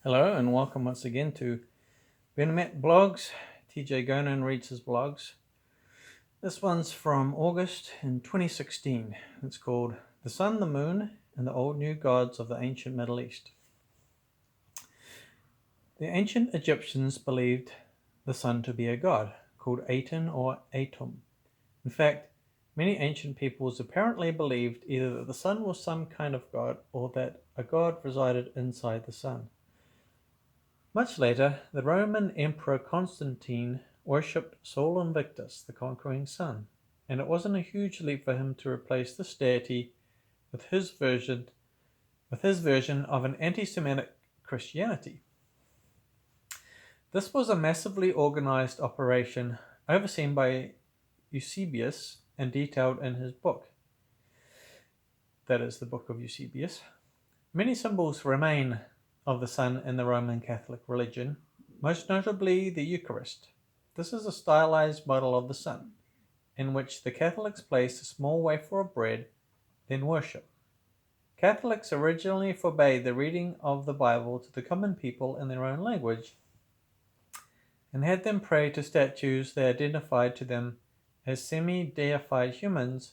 Hello and welcome once again to Benamet Blogs. TJ Gonan reads his blogs. This one's from August in 2016. It's called The Sun, the Moon, and the Old New Gods of the Ancient Middle East. The ancient Egyptians believed the sun to be a god called Aten or Atum. In fact, many ancient peoples apparently believed either that the sun was some kind of god or that a god resided inside the sun. Much later, the Roman Emperor Constantine worshipped Sol Invictus, the conquering sun, and it wasn't a huge leap for him to replace this deity with his version of an anti-Semitic Christianity. This was a massively organized operation overseen by Eusebius and detailed in his book. That is the Book of Eusebius. Many symbols remain of the sun in the Roman Catholic religion, most notably the Eucharist. This is a stylized model of the sun, in which the Catholics place a small wafer of bread, then worship. Catholics originally forbade the reading of the Bible to the common people in their own language, and had them pray to statues they identified to them as semi-deified humans,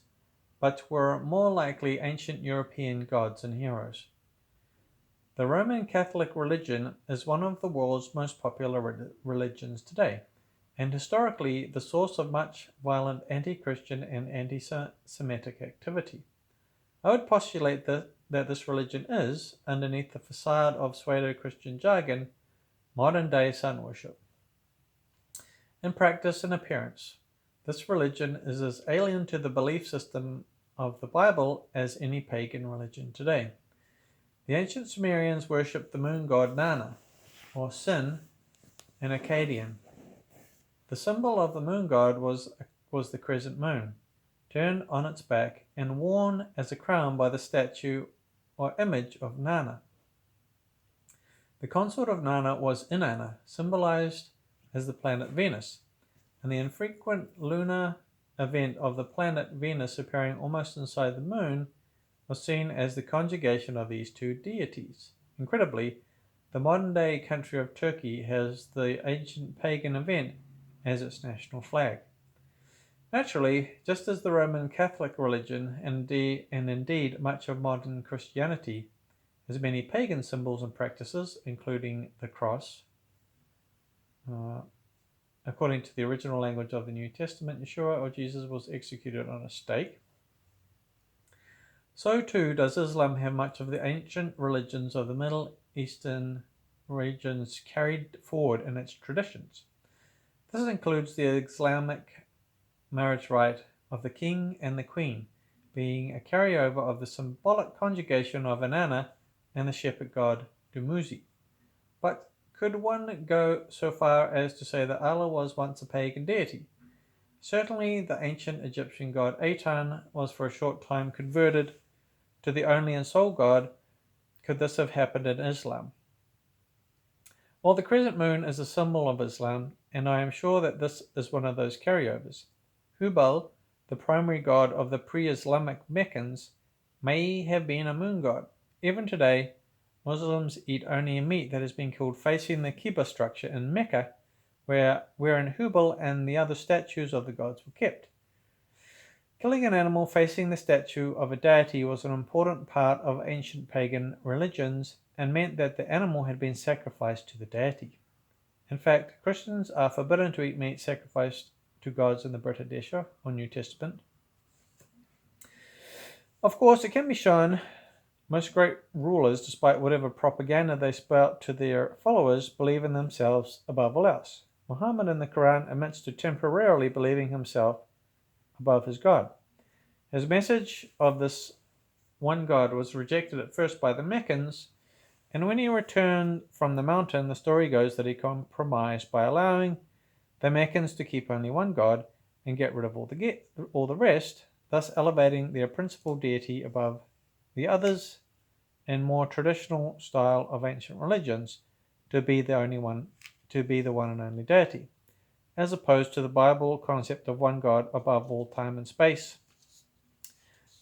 but were more likely ancient European gods and heroes. The Roman Catholic religion is one of the world's most popular religions today, and historically the source of much violent anti-Christian and anti-Semitic activity. I would postulate that this religion is, underneath the facade of pseudo-Christian jargon, modern-day sun worship. In practice and appearance, this religion is as alien to the belief system of the Bible as any pagan religion today. The ancient Sumerians worshipped the moon god Nana, or Sin, in Akkadian. The symbol of the moon god was the crescent moon, turned on its back and worn as a crown by the statue or image of Nana. The consort of Nana was Inanna, symbolized as the planet Venus, and the infrequent lunar event of the planet Venus appearing almost inside the moon was seen as the conjugation of these two deities. Incredibly, the modern-day country of Turkey has the ancient pagan event as its national flag. Naturally, just as the Roman Catholic religion, and indeed much of modern Christianity, has many pagan symbols and practices, including the cross. According to the original language of the New Testament, Yeshua or Jesus was executed on a stake. So too does Islam have much of the ancient religions of the Middle Eastern regions carried forward in its traditions. This includes the Islamic marriage rite of the king and the queen, being a carryover of the symbolic conjugation of Inanna and the shepherd god Dumuzi. But could one go so far as to say that Allah was once a pagan deity? Certainly the ancient Egyptian god Aten was for a short time converted to the only and sole God. Could this have happened in Islam? Well, the crescent moon is a symbol of Islam, and I am sure that this is one of those carryovers. Hubal, the primary god of the pre-Islamic Meccans, may have been a moon god. Even today, Muslims eat only meat that has been killed facing the Kibbeh structure in Mecca, wherein Hubal and the other statues of the gods were kept. Killing an animal facing the statue of a deity was an important part of ancient pagan religions and meant that the animal had been sacrificed to the deity. In fact, Christians are forbidden to eat meat sacrificed to gods in the Brit Hadesha, or New Testament. Of course, it can be shown most great rulers, despite whatever propaganda they spout to their followers, believe in themselves above all else. Muhammad in the Quran admits to temporarily believing himself above his God. His message of this one God was rejected at first by the Meccans, and when he returned from the mountain, the story goes that he compromised by allowing the Meccans to keep only one God and get rid of all the rest, thus elevating their principal deity above the others in more traditional style of ancient religions to be the one and only deity, as opposed to the Bible concept of one God above all time and space.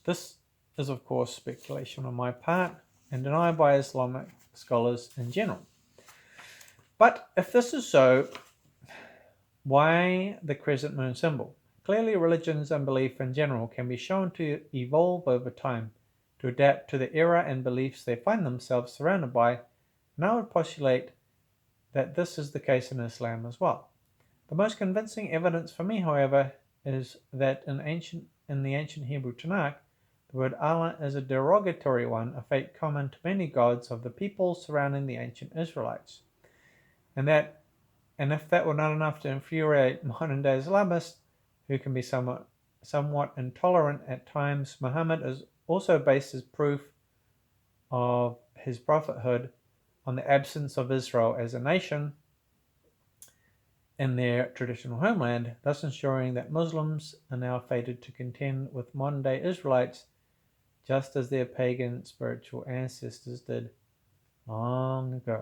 This is, of course, speculation on my part and denied by Islamic scholars in general. But if this is so, why the crescent moon symbol? Clearly, religions and belief in general can be shown to evolve over time, to adapt to the era and beliefs they find themselves surrounded by, and I would postulate that this is the case in Islam as well. The most convincing evidence for me, however, is that in the ancient Hebrew Tanakh, the word Allah is a derogatory one, a fate common to many gods of the peoples surrounding the ancient Israelites. And if that were not enough to infuriate modern day Islamists, who can be somewhat intolerant at times, Muhammad has also based his proof of his prophethood on the absence of Israel as a nation in their traditional homeland, thus ensuring that Muslims are now fated to contend with modern day Israelites just as their pagan spiritual ancestors did long ago.